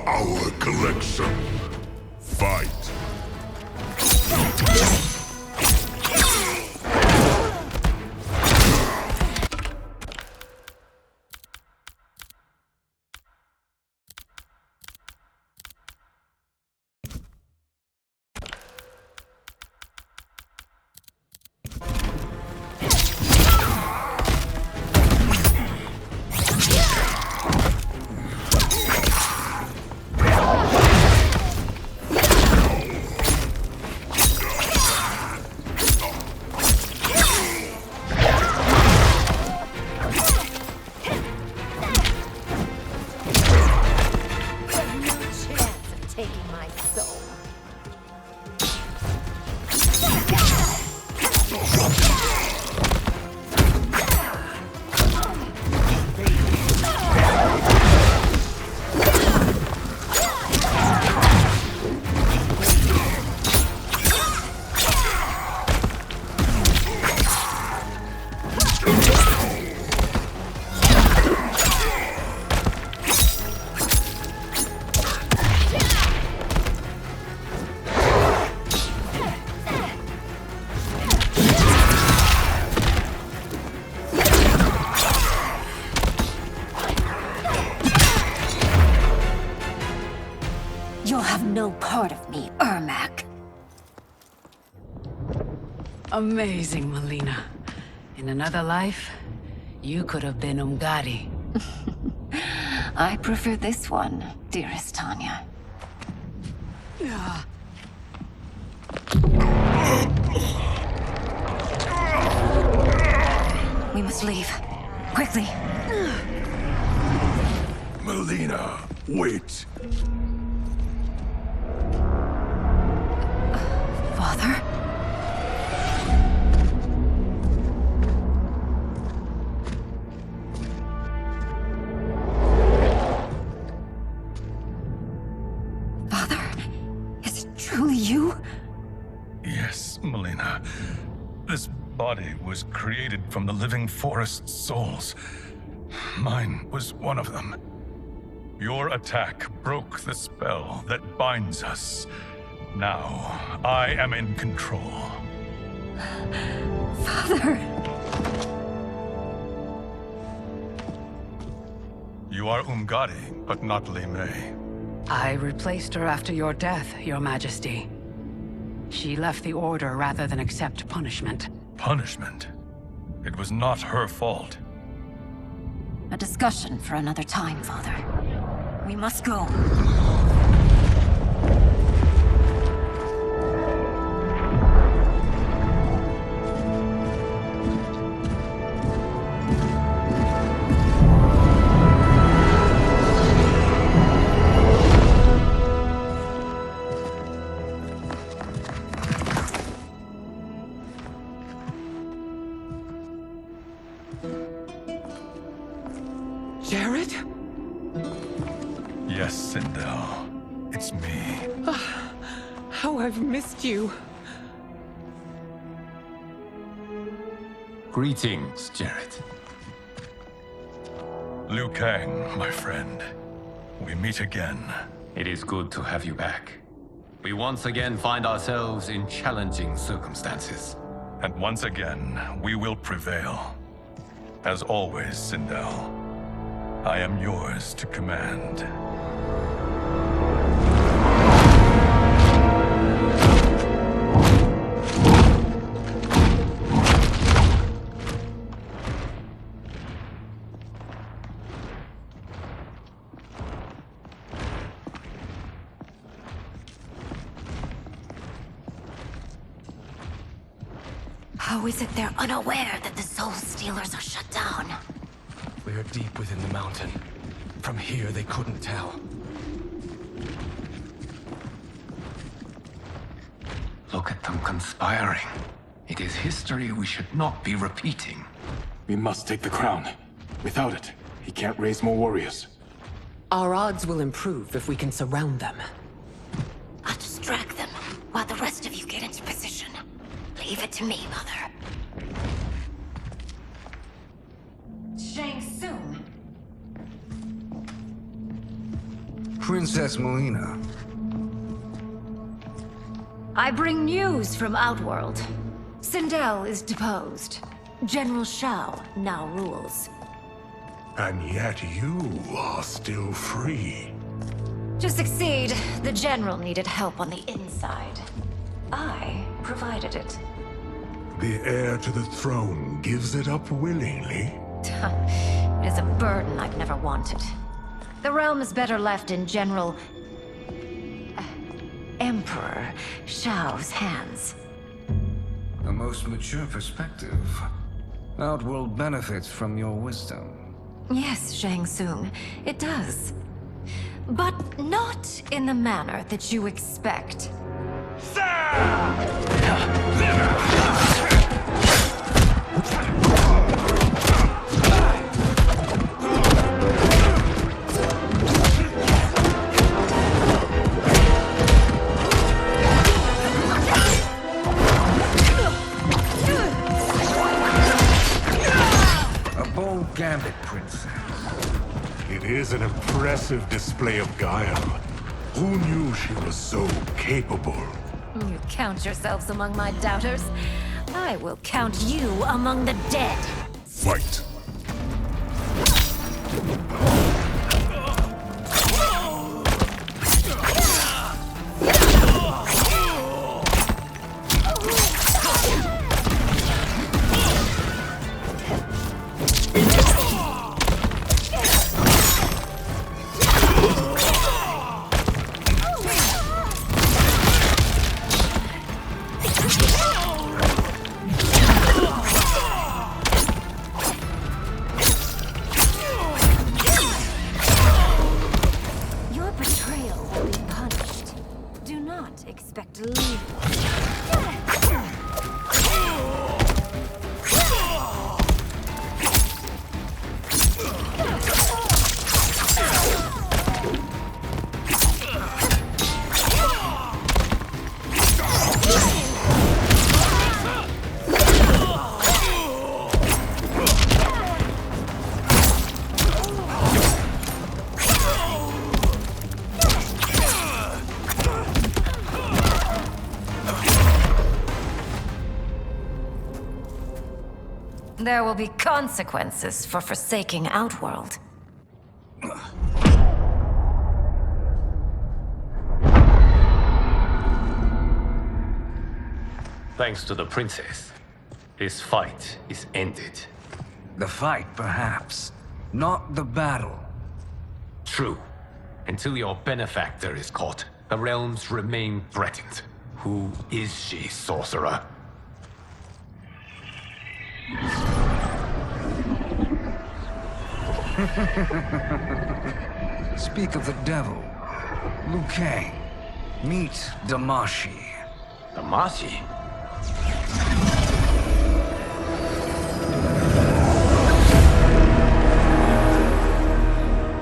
our collection. Fight. You'll have no part of me, Ermac. Amazing, Melina. In another life, you could have been Umgadi. I prefer this one, dearest Tanya. We must leave. Quickly. Melina, wait. Father? Father? Is it truly you? Yes, Melina. This body was created from the living forest's souls. Mine was one of them. Your attack broke the spell that binds us. Now, I am in control. Father! You are Umgadi, but not Li Mei. I replaced her after your death, Your Majesty. She left the Order rather than accept punishment. Punishment? It was not her fault. A discussion for another time, Father. We must go. Jared? Yes, Sindel. It's me. How I've missed you. Greetings, Jared. Liu Kang, my friend. We meet again. It is good to have you back. We once again find ourselves in challenging circumstances. And once again, we will prevail. As always, Sindel, I am yours to command. How is it they're unaware that the Soul Stealers are shut down? We are deep within the mountain. From here, they couldn't tell. Look at them conspiring. It is history we should not be repeating. We must take the crown. Without it, he can't raise more warriors. Our odds will improve if we can surround them. I'll distract them while the rest of you get into position. Leave it to me, Mother. Shang Tsung. Princess Melina. I bring news from Outworld. Sindel is deposed. General Shao now rules. And yet you are still free. To succeed, the General needed help on the inside. I provided it. The heir to the throne gives it up willingly. It is a burden I've never wanted. The realm is better left in General... Emperor Shao's hands. A most mature perspective. Outworld benefits from your wisdom. Yes, Shang Tsung, it does. But not in the manner that you expect. A bold gambit, Princess. It is an impressive display of guile. Who knew she was so capable? You count yourselves among my doubters. I will count you among the dead. Fight! Your betrayal will be punished. Do not expect to leave. There will be consequences for forsaking Outworld. Thanks to the princess, this fight is ended. The fight, perhaps. Not the battle. True. Until your benefactor is caught, the realms remain threatened. Who is she, sorcerer? Speak of the devil. Liu Kang. Meet Damashi. Damashi?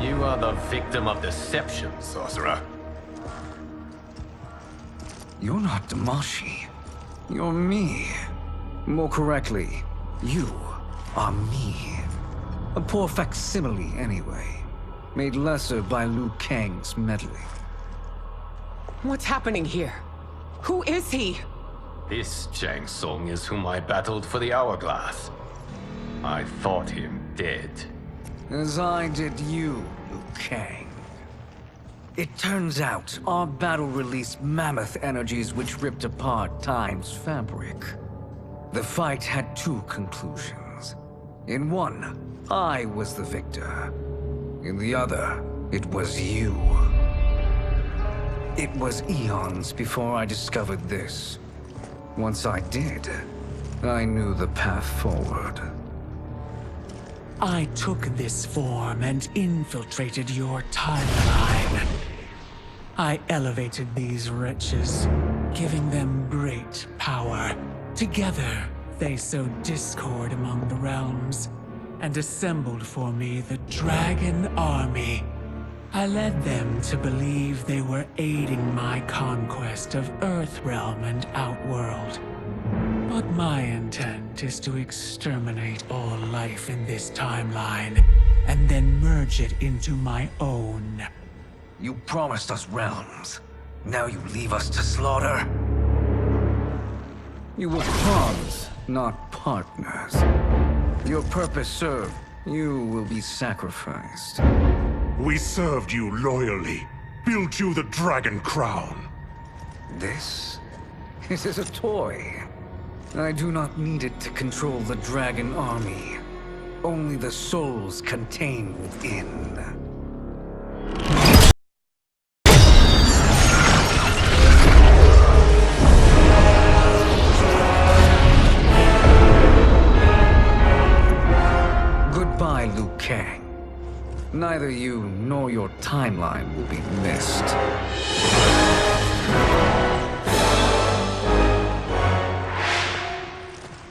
You are the victim of deception, sorcerer. You're not Damashi. You're me. More correctly, you are me. A poor facsimile, anyway. Made lesser by Liu Kang's meddling. What's happening here? Who is he? This Shang Tsung is whom I battled for the Hourglass. I thought him dead. As I did you, Liu Kang. It turns out our battle released mammoth energies which ripped apart time's fabric. The fight had two conclusions. In one, I was the victor. In the other, it was you. It was eons before I discovered this. Once I did, I knew the path forward. I took this form and infiltrated your timeline. I elevated these wretches, giving them great power. Together, they sowed discord among the realms, and assembled for me the Dragon Army. I led them to believe they were aiding my conquest of Earthrealm and Outworld. But my intent is to exterminate all life in this timeline, and then merge it into my own. You promised us realms. Now you leave us to slaughter? You were pawns, not partners. Your purpose served. You will be sacrificed. We served you loyally, built you the Dragon Crown. This is a toy. I do not need it to control the dragon army. Only the souls contained within. Goodbye, Liu Kang. Neither you nor your timeline will be missed.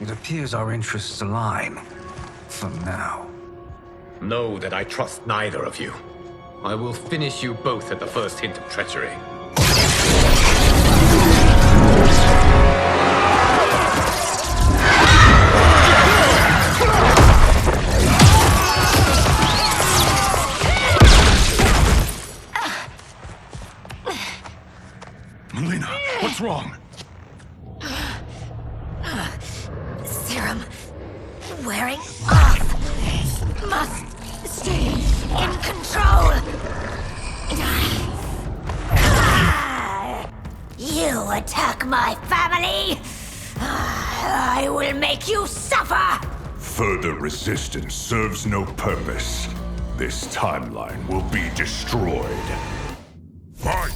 It appears our interests align. For now. Know that I trust neither of you. I will finish you both at the first hint of treachery. Melina, what's wrong? Serum wearing off. Must stay in control. You attack my family. I will make you suffer. Further resistance serves no purpose. This timeline will be destroyed. Fight!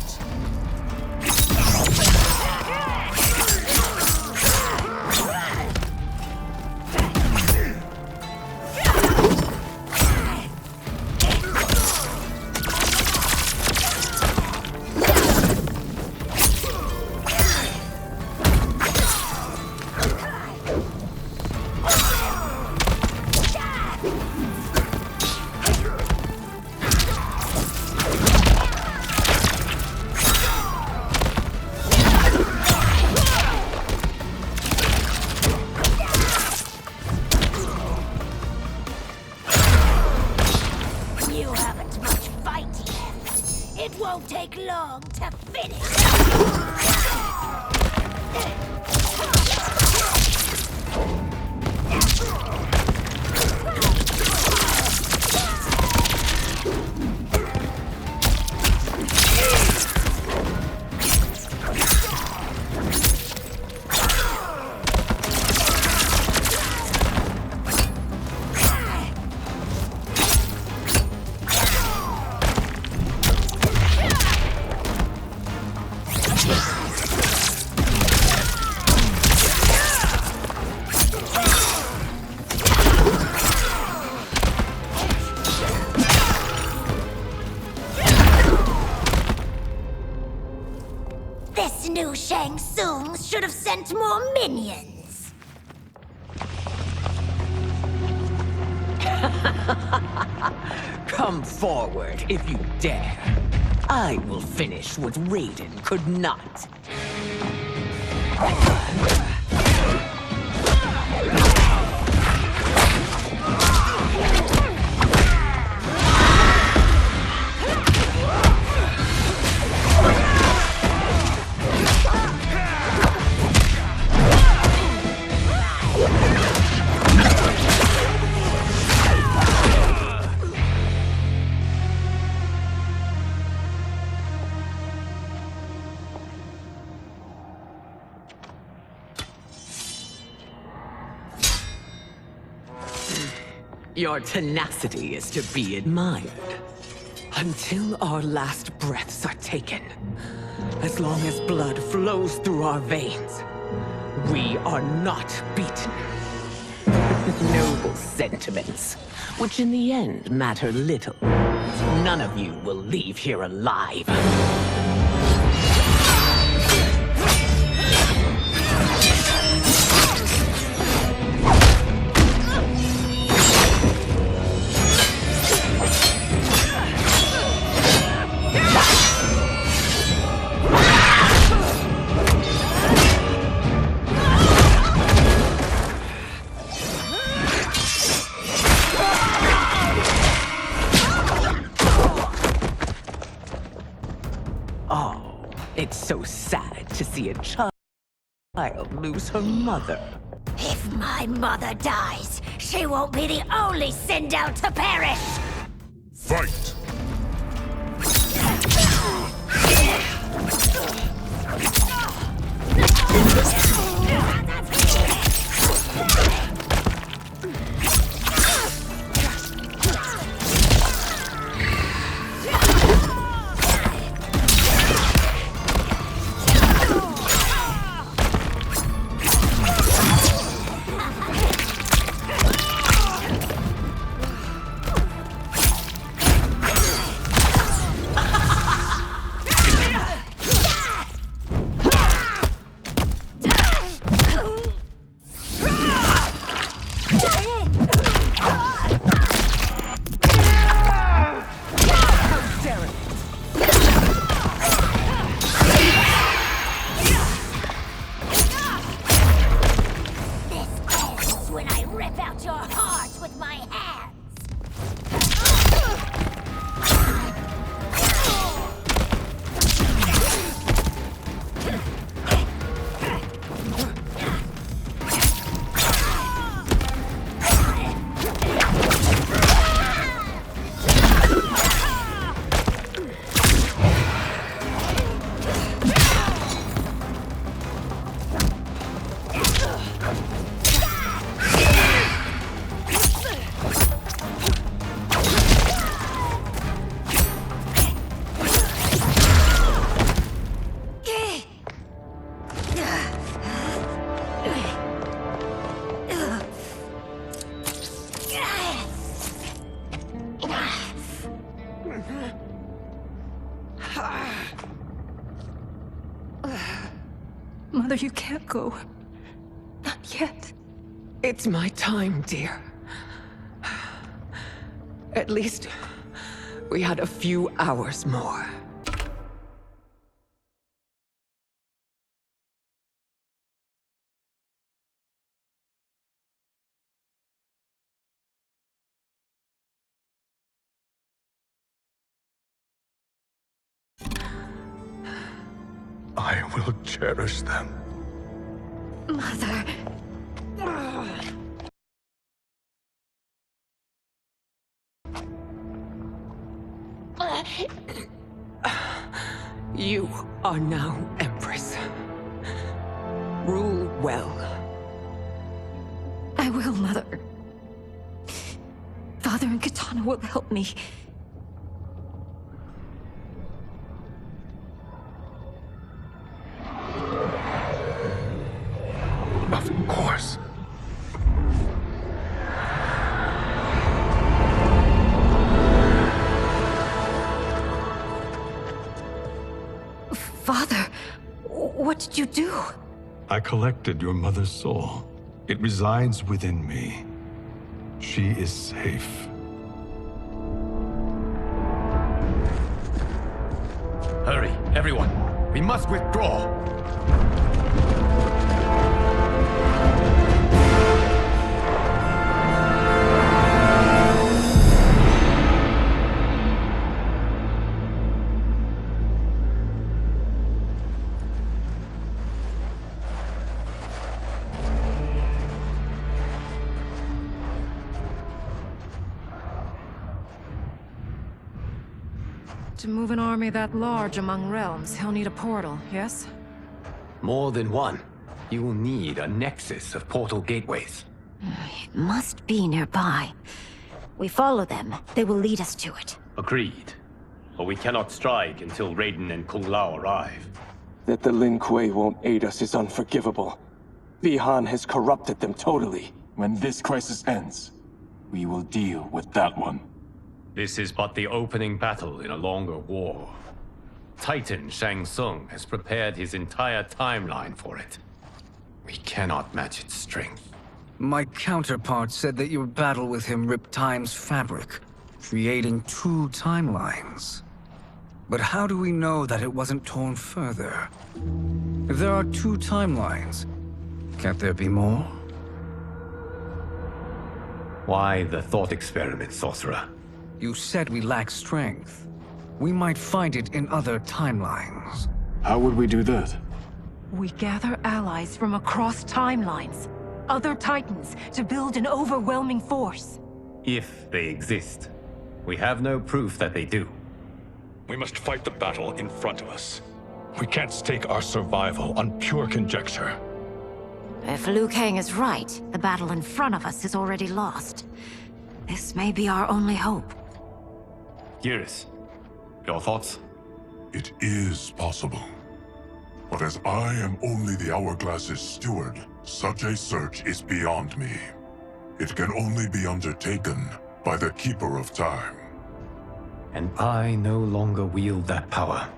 It won't take long to finish. This new Shang Tsung should have sent more minions. Come forward if you dare. I will finish what Raiden could not. Your tenacity is to be admired. Until our last breaths are taken, as long as blood flows through our veins, we are not beaten. Noble sentiments, which in the end matter little. None of you will leave here alive. Oh, it's so sad to see a child lose her mother. If my mother dies, she won't be the only Sindel to perish! Fight! Mother, you can't go. Not yet. It's my time, dear. At least, we had a few hours more. I will cherish them. Mother... You are now Empress. Rule well. I will, Mother. Father and Katana will help me. Of course. Father, what did you do? I collected your mother's soul. It resides within me. She is safe. Hurry, everyone. We must withdraw. To move an army that large among realms, he'll need a portal, yes? More than one. You will need a nexus of portal gateways. It must be nearby. We follow them, they will lead us to it. Agreed. But we cannot strike until Raiden and Kung Lao arrive. That the Lin Kuei won't aid us is unforgivable. Bi-Han has corrupted them totally. When this crisis ends, we will deal with that one. This is but the opening battle in a longer war. Titan Shang Tsung has prepared his entire timeline for it. We cannot match its strength. My counterpart said that your battle with him ripped time's fabric, creating two timelines. But how do we know that it wasn't torn further? If there are two timelines, can't there be more? Why the thought experiment, Sorcerer? You said we lack strength. We might find it in other timelines. How would we do that? We gather allies from across timelines, other Titans, to build an overwhelming force. If they exist. We have no proof that they do. We must fight the battle in front of us. We can't stake our survival on pure conjecture. If Liu Kang is right, the battle in front of us is already lost. This may be our only hope. Geras, your thoughts? It is possible. But as I am only the Hourglass's steward, such a search is beyond me. It can only be undertaken by the Keeper of Time. And I no longer wield that power.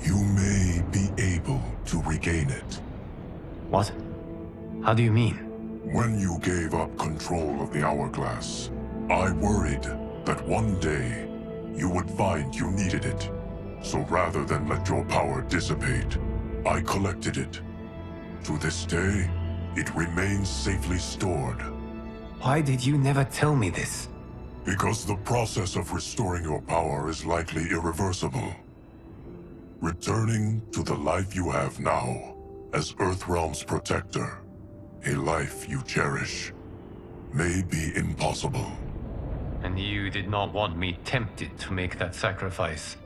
You may be able to regain it. What? How do you mean? When you gave up control of the Hourglass, I worried that one day you would find you needed it. So rather than let your power dissipate, I collected it. To this day, it remains safely stored. Why did you never tell me this? Because the process of restoring your power is likely irreversible. Returning to the life you have now, as Earthrealm's protector, a life you cherish, may be impossible. And you did not want me tempted to make that sacrifice,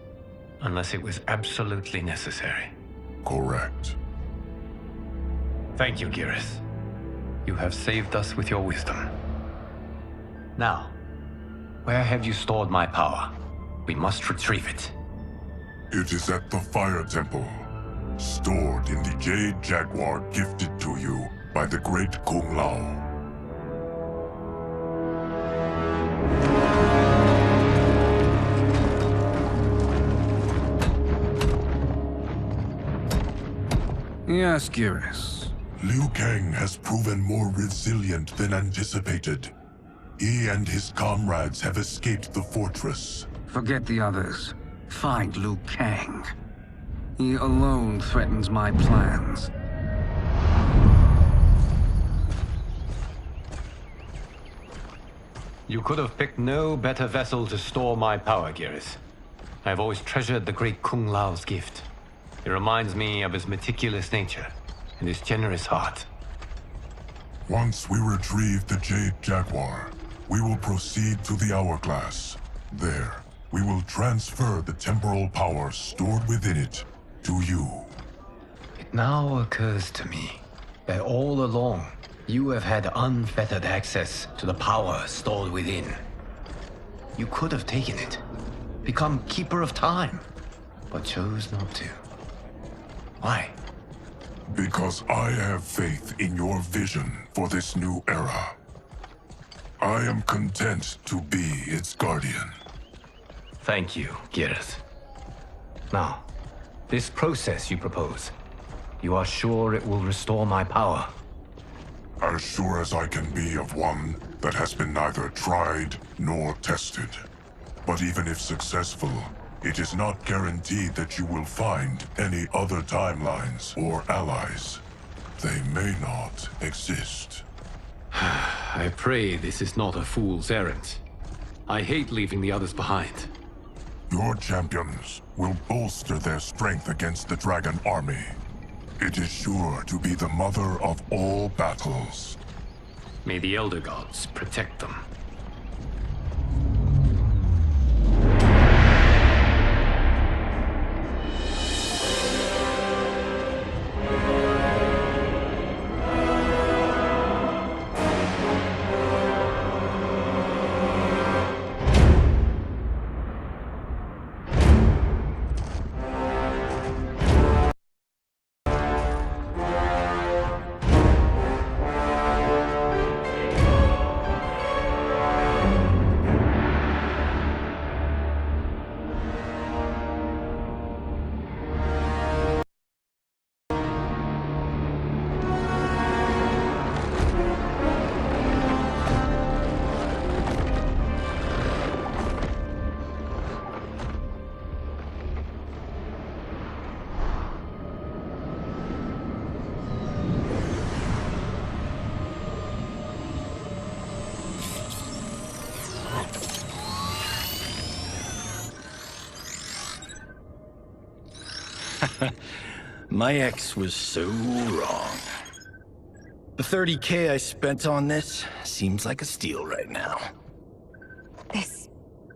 unless it was absolutely necessary. Correct. Thank you, Geras. You have saved us with your wisdom. Now, where have you stored my power? We must retrieve it. It is at the Fire Temple, stored in the Jade Jaguar gifted to you by the great Kung Lao. Yes, Geras. Liu Kang has proven more resilient than anticipated. He and his comrades have escaped the fortress. Forget the others. Find Liu Kang. He alone threatens my plans. You could have picked no better vessel to store my power, Geras. I've always treasured the great Kung Lao's gift. It reminds me of his meticulous nature and his generous heart. Once we retrieve the Jade Jaguar, we will proceed to the Hourglass. There, we will transfer the temporal power stored within it to you. It now occurs to me that all along, you have had unfettered access to the power stored within. You could have taken it, become Keeper of Time, but chose not to. Why? Because I have faith in your vision for this new era. I am content to be its guardian. Thank you, Geras. Now, this process you propose, you are sure it will restore my power? As sure as I can be of one that has been neither tried nor tested. But even if successful, it is not guaranteed that you will find any other timelines or allies. They may not exist. I pray this is not a fool's errand. I hate leaving the others behind. Your champions will bolster their strength against the Dragon Army. It is sure to be the mother of all battles. May the Elder Gods protect them. My ex was so wrong. The 30K I spent on this seems like a steal right now. This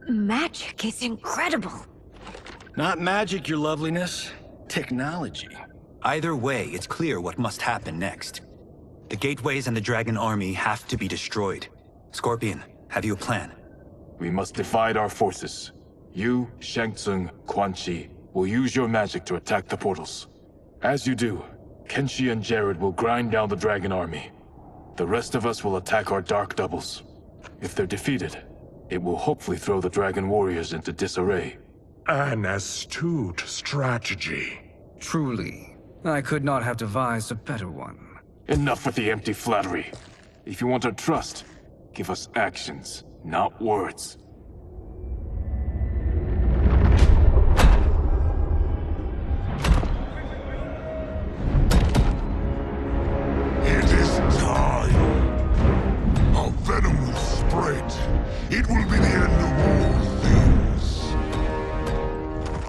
magic is incredible. Not magic, your loveliness. Technology. Either way, it's clear what must happen next. The gateways and the Dragon Army have to be destroyed. Scorpion, have you a plan? We must divide our forces. You, Shang Tsung, Quan Chi will use your magic to attack the portals. As you do, Kenshi and Jared will grind down the Dragon Army. The rest of us will attack our dark doubles. If they're defeated, it will hopefully throw the Dragon Warriors into disarray. An astute strategy. Truly, I could not have devised a better one. Enough with the empty flattery. If you want our trust, give us actions, not words. It is time. Our venom will spread. It will be the end of all things.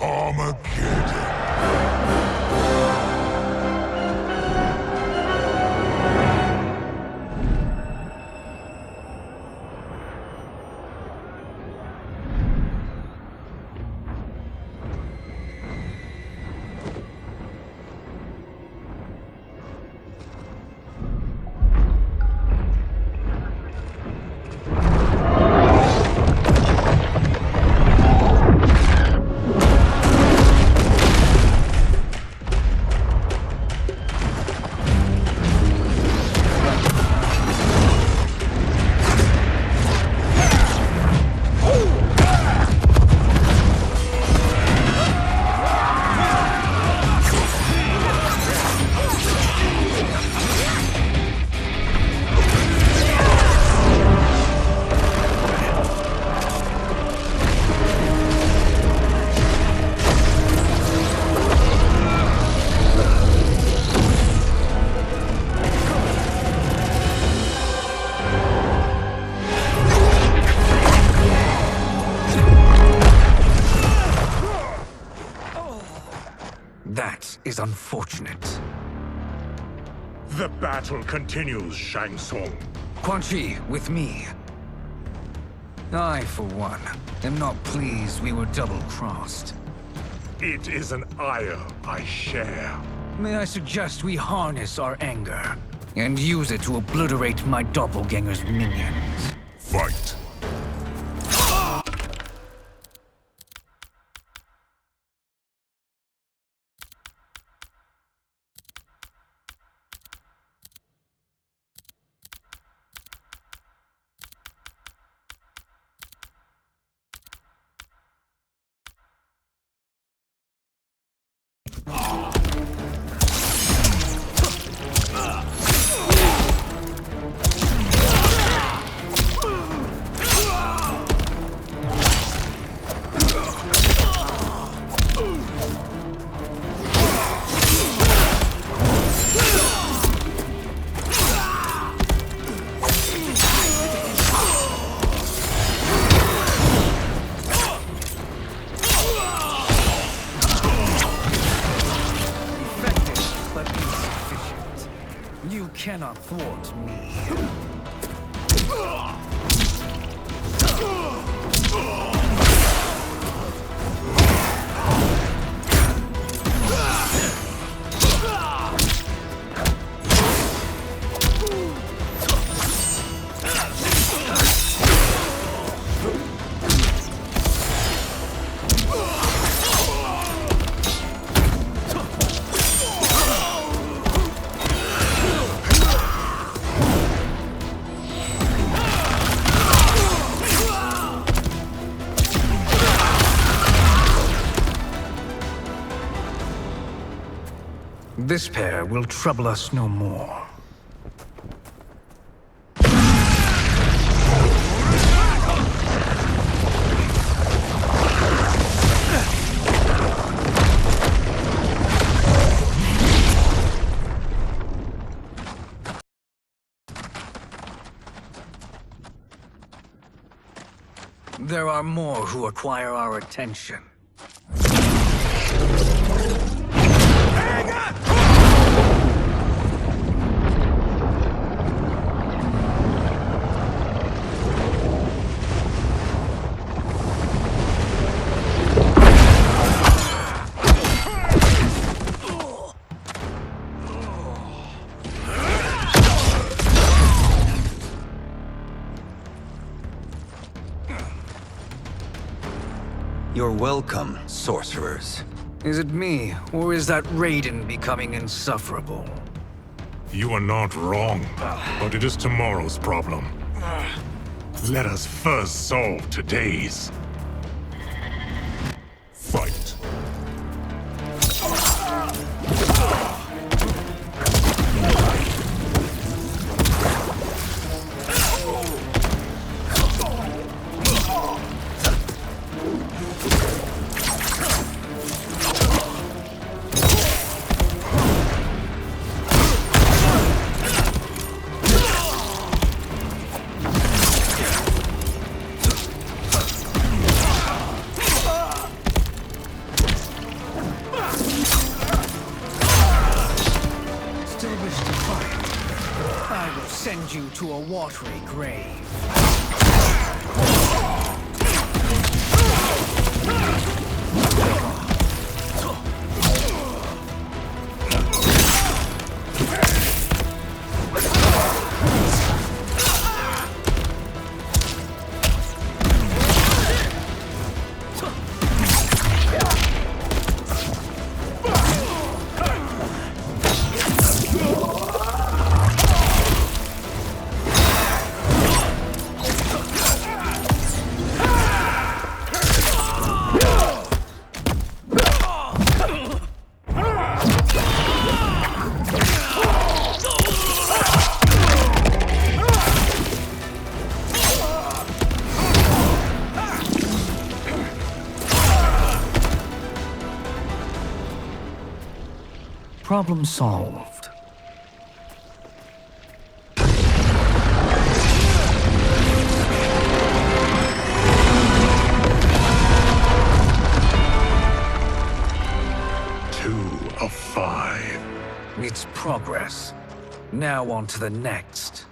Armageddon. That is unfortunate. The battle continues, Shang Tsung. Quan Chi, with me. I, for one, am not pleased we were double-crossed. It is an ire I share. May I suggest we harness our anger and use it to obliterate my doppelganger's minions? Fight. You cannot thwart me. This pair will trouble us no more. There are more who acquire our attention. You're welcome, sorcerers. Is it me, or is that Raiden becoming insufferable? You are not wrong, but it is tomorrow's problem. Let us first solve today's. Fight. Send you to a watery grave. Problem solved. Two of 5. It's progress. Now on to the next.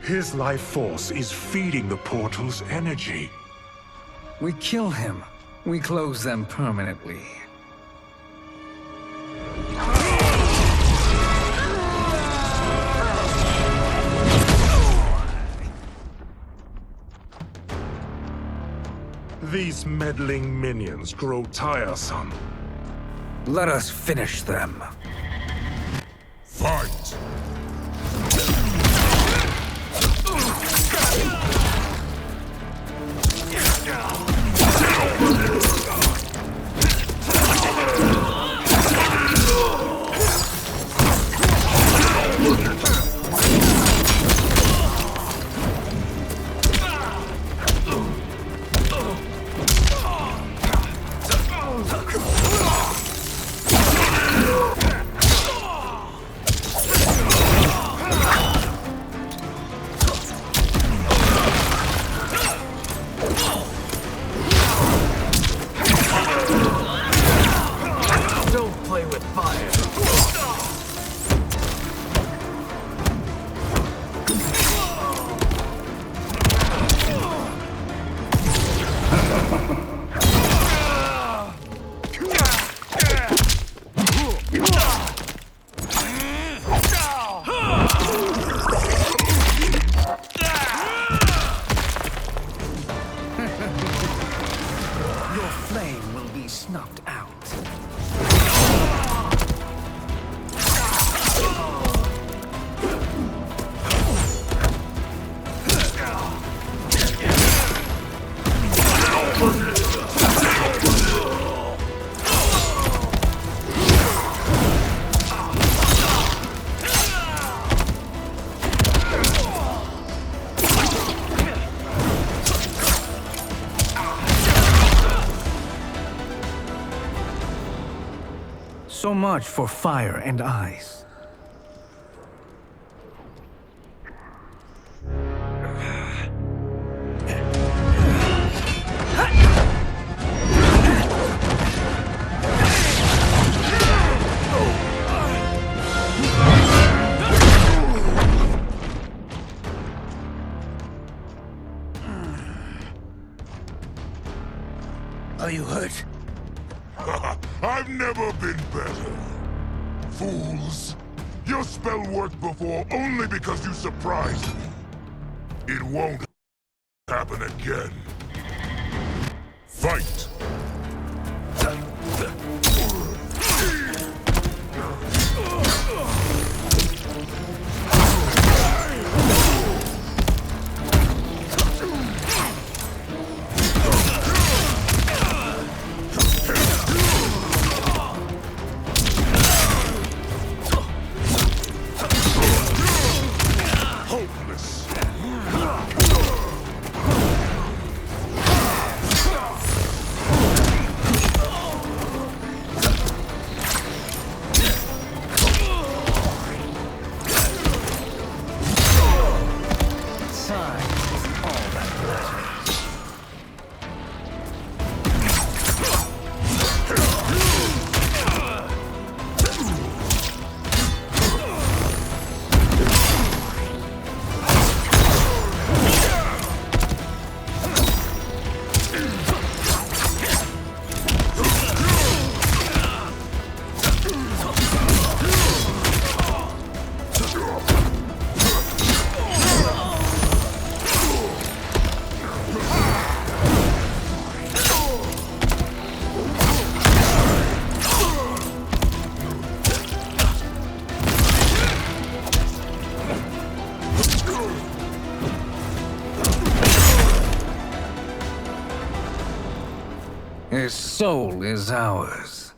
His life force is feeding the portal's energy. We kill him. We close them permanently. These meddling minions grow tiresome. Let us finish them. Fight! So much for fire and ice. Are you hurt? I've never been better. Fools. Your spell worked before only because you surprised me. It won't happen again. Fight! His soul is ours.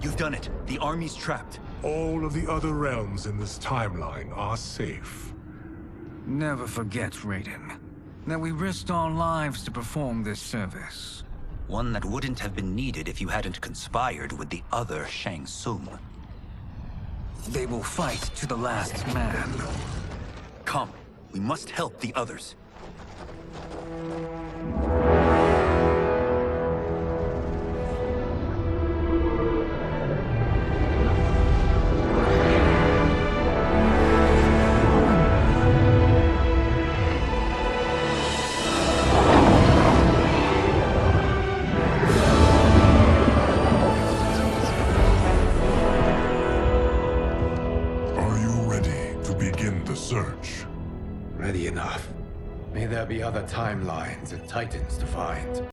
You've done it. The army's trapped. All of the other realms in this timeline are safe. Never forget, Raiden, that we risked our lives to perform this service. One that wouldn't have been needed if you hadn't conspired with the other Shang Tsung. They will fight to the last man. Come, we must help the others. Search. Ready enough. May there be other timelines and titans to find.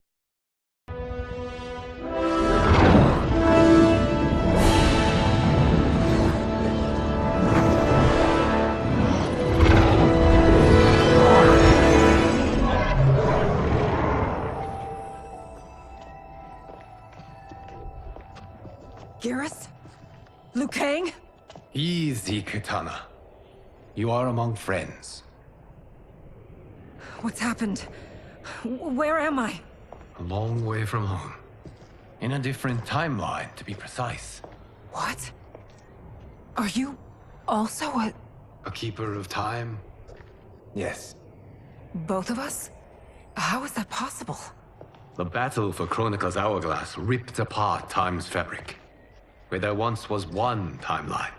Garrus? Liu Kang? Easy, Kitana. You are among friends. What's happened? Where am I? A long way from home. In a different timeline, to be precise. What? Are you also a keeper of time? Yes. both of us? How is that possible? The battle for Chronica's Hourglass ripped apart time's fabric. Where there once was one timeline,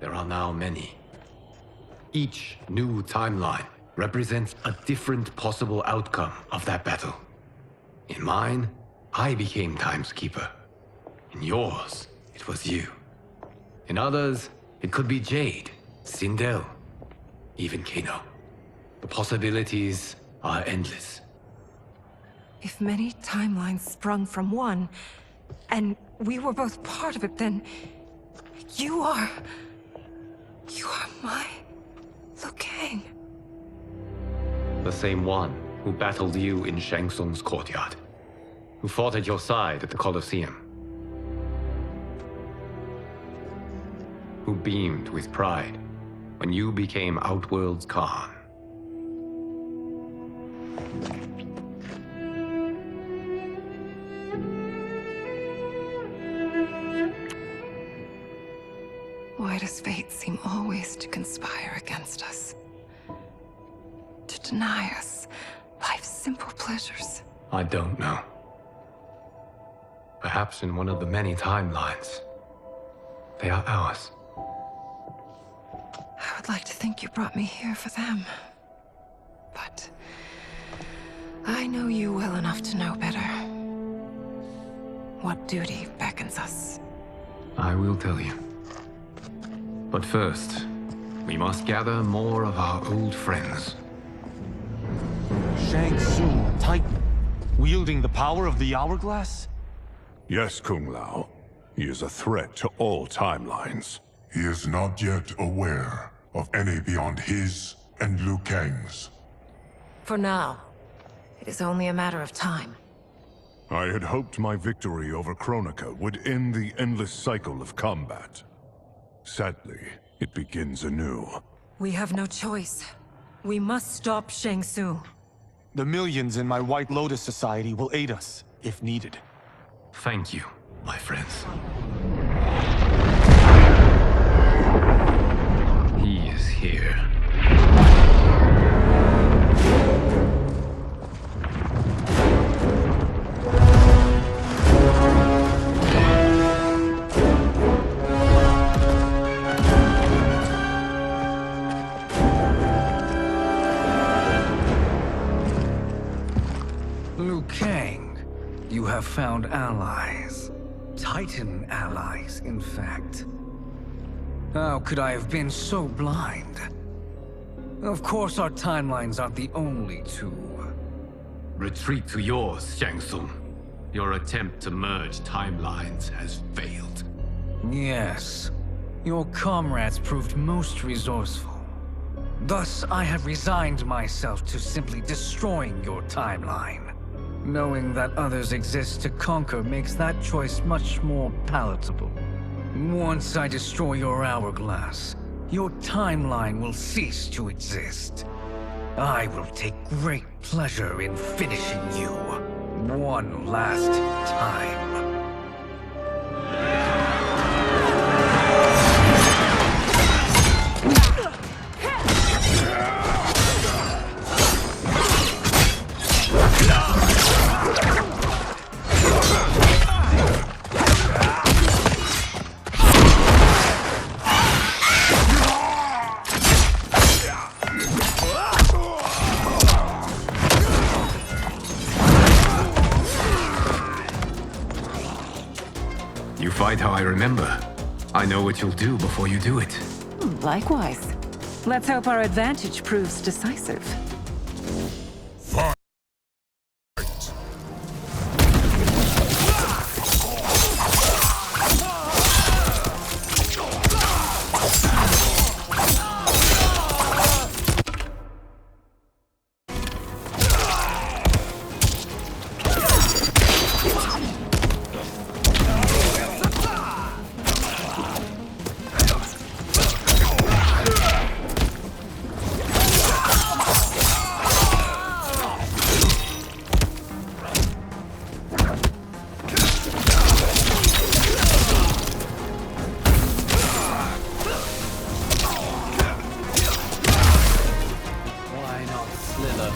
there are now many. Each new timeline represents a different possible outcome of that battle. In mine, I became Time's Keeper. In yours, it was you. In others, it could be Jade, Sindel, even Kano. The possibilities are endless. If many timelines sprung from one, and we were both part of it, then you are my Liu Kang. The same one who battled you in Shang Tsung's courtyard, who fought at your side at the Colosseum, who beamed with pride when you became Outworld's Khan. Why does fate seem always to conspire against us? To deny us life's simple pleasures? I don't know. Perhaps in one of the many timelines, they are ours. I would like to think you brought me here for them. But I know you well enough to know better. What duty beckons us? I will tell you. But first, we must gather more of our old friends. Shang Tsung, Titan, wielding the power of the Hourglass? Yes, Kung Lao. He is a threat to all timelines. He is not yet aware of any beyond his and Liu Kang's. For now, it is only a matter of time. I had hoped my victory over Kronika would end the endless cycle of combat. Sadly, it begins anew. We have no choice. We must stop Shang Tsung. The millions in my White Lotus Society will aid us, if needed. Thank you, my friends. He is here. Liu Kang, you have found allies. Titan allies, in fact. How could I have been so blind? Of course our timelines aren't the only two. Retreat to yours, Shang Tsung. Your attempt to merge timelines has failed. Yes. Your comrades proved most resourceful. Thus, I have resigned myself to simply destroying your timeline. Knowing that others exist to conquer makes that choice much more palatable. Once I destroy your hourglass, your timeline will cease to exist. I will take great pleasure in finishing you one last time. You fight how I remember. I know what you'll do before you do it. Likewise. Let's hope our advantage proves decisive.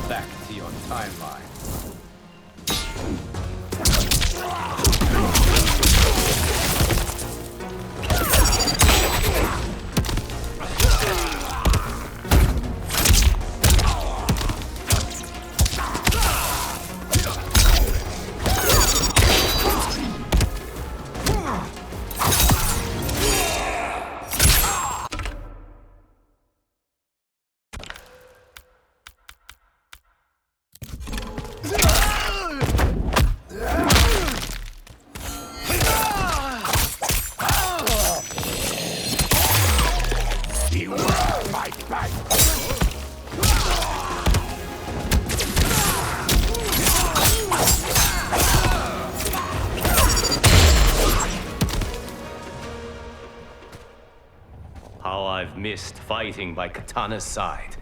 Back to your timeline. I've missed fighting by Katana's side.